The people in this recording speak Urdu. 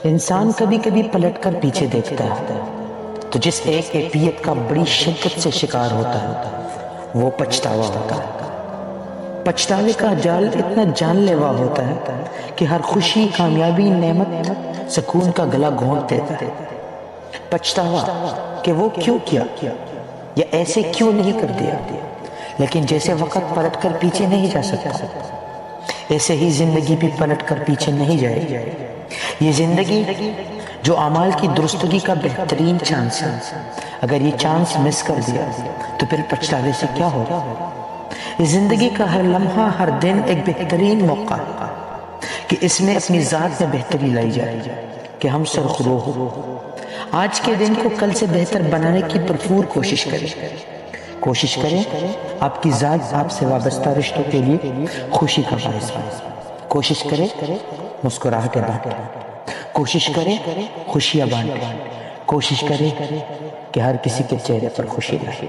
انسان کبھی کبھی پلٹ کر پیچھے دیکھتا ہے تو جس ایک کیفیت کا بڑی شدت سے شکار ہوتا ہے وہ پچھتاوا ہوتا ہے۔ پچھتاوے کا جال اتنا جان لیوا ہوتا ہے کہ ہر خوشی، کامیابی، نعمت، سکون کا گلا گھونٹ دیتا ہے۔ پچھتاوا کہ وہ کیوں کیا یا ایسے کیوں نہیں کر دیا، لیکن جیسے وقت پلٹ کر پیچھے نہیں جا سکتا ایسے ہی زندگی بھی پلٹ کر پیچھے نہیں جائے گی۔ یہ زندگی جو اعمال کی درستگی کا بہترین چانس ہے، اگر یہ چانس مس کر دیا تو پھر پچھتاوے سے کیا ہوگا؟ اس زندگی کا ہر لمحہ، ہر دن ایک بہترین موقع ہے کہ اس میں اپنی ذات میں بہتری لائی جائے، کہ ہم سرخرو ہو۔ آج کے دن کو کل سے بہتر بنانے کی بھرپور کوشش کریں آپ کی ذات آپ سے وابستہ رشتوں کے لیے خوشی کا باعث بنے۔ کوشش کریں مسکراہٹیں بانٹیں، کوشش کریں خوشیاں بانٹیں، کوشش کریں کہ ہر کسی کے چہرے پر خوشی رہے۔